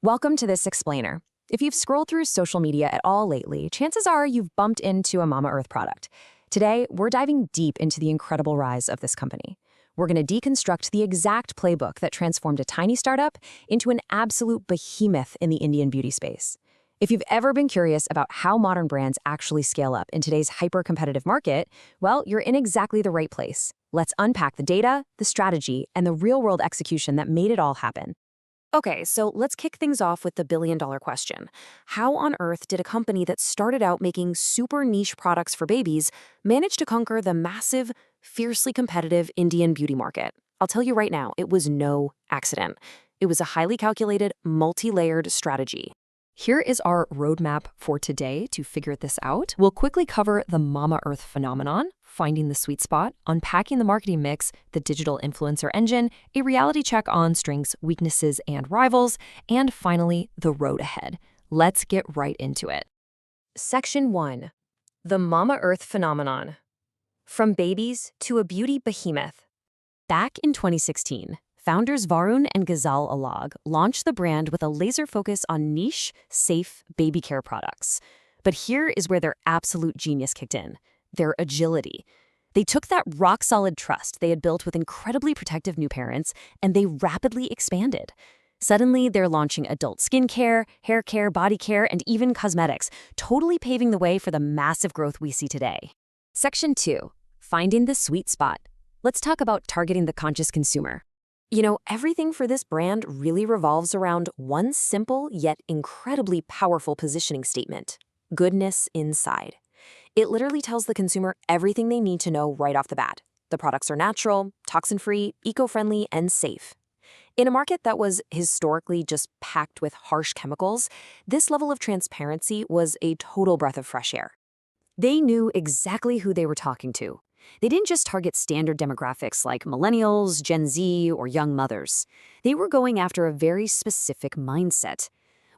Welcome to this explainer. If you've scrolled through social media at all lately, chances are you've bumped into a Mamaearth product. Today, we're diving deep into the incredible rise of this company. We're going to deconstruct the exact playbook that transformed a tiny startup into an absolute behemoth in the Indian beauty space. If you've ever been curious about how modern brands actually scale up in today's hyper-competitive market, well, you're in exactly the right place. Let's unpack the data, the strategy, and the real-world execution that made it all happen. Okay, so let's kick things off with the billion-dollar question. How on earth did a company that started out making super niche products for babies manage to conquer the massive, fiercely competitive Indian beauty market? I'll tell you right now, it was no accident. It was a highly calculated, multi-layered strategy. Here is our roadmap for today to figure this out. We'll quickly cover the Mamaearth phenomenon, finding the sweet spot, unpacking the marketing mix, the digital influencer engine, a reality check on strengths, weaknesses, and rivals, and finally, the road ahead. Let's get right into it. Section 1. The Mamaearth phenomenon. From babies to a beauty behemoth. Back in 2016, founders Varun and Ghazal Alag launched the brand with a laser focus on niche, safe baby care products. But here is where their absolute genius kicked in. Their agility. They took that rock-solid trust they had built with incredibly protective new parents, and they rapidly expanded. Suddenly, they're launching adult skincare, hair care, body care, and even cosmetics, totally paving the way for the massive growth we see today. Section 2. Finding the sweet spot. Let's talk about targeting the conscious consumer. You know, everything for this brand really revolves around one simple yet incredibly powerful positioning statement: goodness inside. It literally tells the consumer everything they need to know right off the bat. The products are natural, toxin-free, eco-friendly, and safe. In a market that was historically just packed with harsh chemicals, this level of transparency was a total breath of fresh air. They knew exactly who they were talking to. They didn't just target standard demographics like millennials, Gen Z, or young mothers. They were going after a very specific mindset.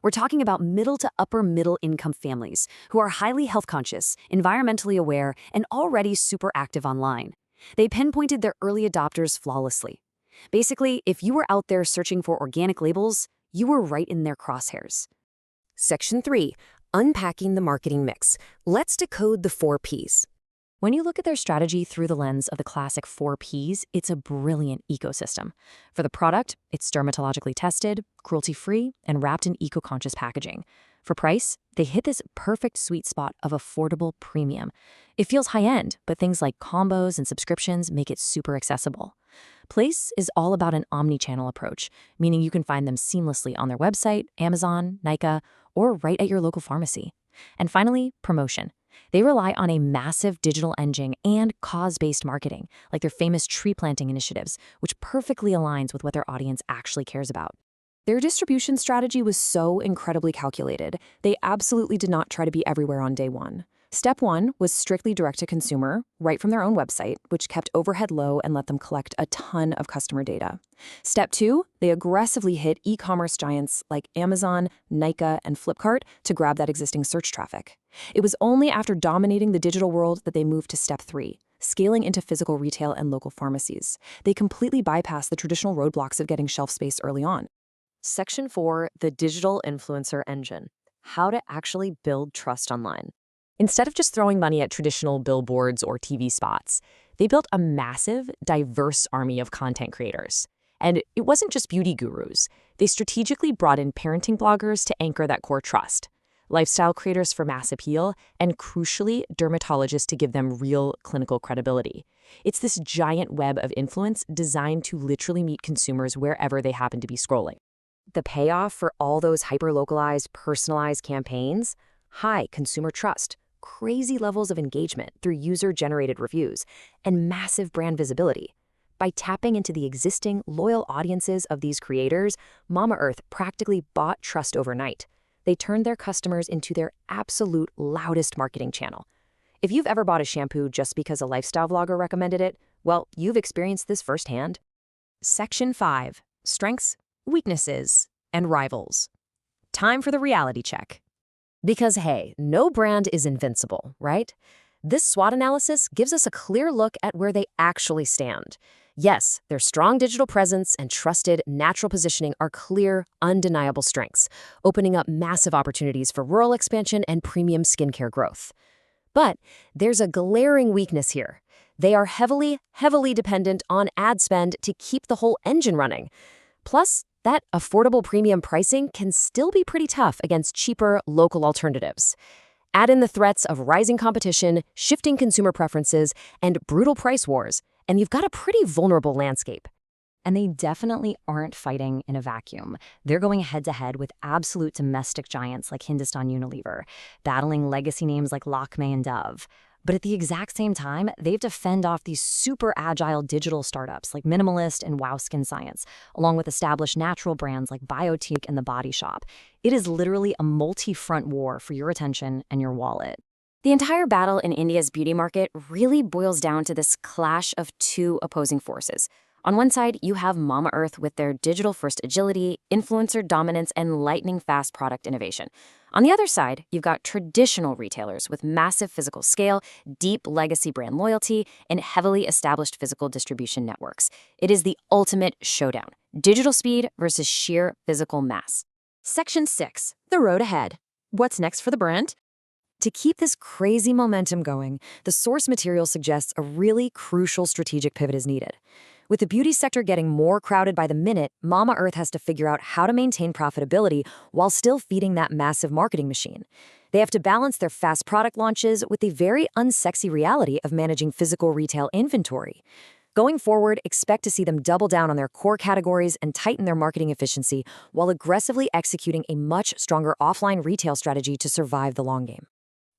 We're talking about middle to upper middle income families who are highly health conscious, environmentally aware, and already super active online. They pinpointed their early adopters flawlessly. Basically, if you were out there searching for organic labels, you were right in their crosshairs. Section 3. Unpacking the marketing mix. Let's decode the 4 Ps. When you look at their strategy through the lens of the classic 4 Ps, it's a brilliant ecosystem. For the product, it's dermatologically tested, cruelty-free, and wrapped in eco-conscious packaging. For price, they hit this perfect sweet spot of affordable premium. It feels high-end, but things like combos and subscriptions make it super accessible. Place is all about an omni-channel approach, meaning you can find them seamlessly on their website, Amazon, Nykaa, or right at your local pharmacy. And finally, promotion. They rely on a massive digital engine and cause-based marketing, like their famous tree planting initiatives, which perfectly aligns with what their audience actually cares about. Their distribution strategy was so incredibly calculated, they absolutely did not try to be everywhere on day one. Step 1 was strictly direct-to-consumer, right from their own website, which kept overhead low and let them collect a ton of customer data. Step 2, they aggressively hit e-commerce giants like Amazon, Nykaa, and Flipkart to grab that existing search traffic. It was only after dominating the digital world that they moved to Step 3, scaling into physical retail and local pharmacies. They completely bypassed the traditional roadblocks of getting shelf space early on. Section 4, the digital influencer engine. How to actually build trust online. Instead of just throwing money at traditional billboards or TV spots, they built a massive, diverse army of content creators. And it wasn't just beauty gurus. They strategically brought in parenting bloggers to anchor that core trust, lifestyle creators for mass appeal, and crucially, dermatologists to give them real clinical credibility. It's this giant web of influence designed to literally meet consumers wherever they happen to be scrolling. The payoff for all those hyper-localized, personalized campaigns? High consumer trust, crazy levels of engagement through user-generated reviews, and massive brand visibility. By tapping into the existing loyal audiences of these creators, Mamaearth practically bought trust overnight. They turned their customers into their absolute loudest marketing channel. If you've ever bought a shampoo just because a lifestyle vlogger recommended it, well, you've experienced this firsthand. Section 5. Strengths, weaknesses, and rivals. Time for the reality check. Because hey, no brand is invincible, right? This SWOT analysis gives us a clear look at where they actually stand. Yes, their strong digital presence and trusted natural positioning are clear, undeniable strengths, opening up massive opportunities for rural expansion and premium skincare growth. But there's a glaring weakness here. They are heavily dependent on ad spend to keep the whole engine running. Plus, that affordable premium pricing can still be pretty tough against cheaper, local alternatives. Add in the threats of rising competition, shifting consumer preferences, and brutal price wars, and you've got a pretty vulnerable landscape. And they definitely aren't fighting in a vacuum. They're going head-to-head with absolute domestic giants like Hindustan Unilever, battling legacy names like Lakme and Dove. But at the exact same time, they have to fend off these super agile digital startups like Minimalist and Wow Skin Science, along with established natural brands like Biotique and The Body Shop. It is literally a multi-front war for your attention and your wallet. The entire battle in India's beauty market really boils down to this clash of two opposing forces. On one side, you have Mamaearth with their digital-first agility, influencer dominance, and lightning-fast product innovation. On the other side, you've got traditional retailers with massive physical scale, deep legacy brand loyalty, and heavily established physical distribution networks. It is the ultimate showdown: digital speed versus sheer physical mass. Section 6. The road ahead. What's next for the brand? To keep this crazy momentum going, the source material suggests a really crucial strategic pivot is needed. With the beauty sector getting more crowded by the minute, Mamaearth has to figure out how to maintain profitability while still feeding that massive marketing machine. They have to balance their fast product launches with the very unsexy reality of managing physical retail inventory. Going forward, expect to see them double down on their core categories and tighten their marketing efficiency while aggressively executing a much stronger offline retail strategy to survive the long game.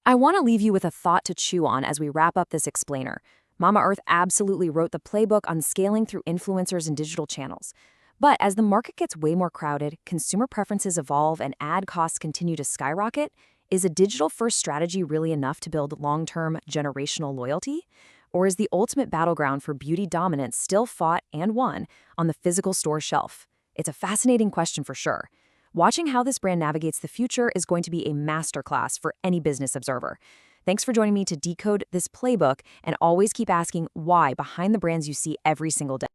I want to leave you with a thought to chew on as we wrap up this explainer. Mamaearth absolutely wrote the playbook on scaling through influencers and digital channels. But as the market gets way more crowded, consumer preferences evolve, and ad costs continue to skyrocket, is a digital-first strategy really enough to build long-term generational loyalty? Or is the ultimate battleground for beauty dominance still fought and won on the physical store shelf? It's a fascinating question for sure. Watching how this brand navigates the future is going to be a masterclass for any business observer. Thanks for joining me to decode this playbook, and always keep asking why behind the brands you see every single day.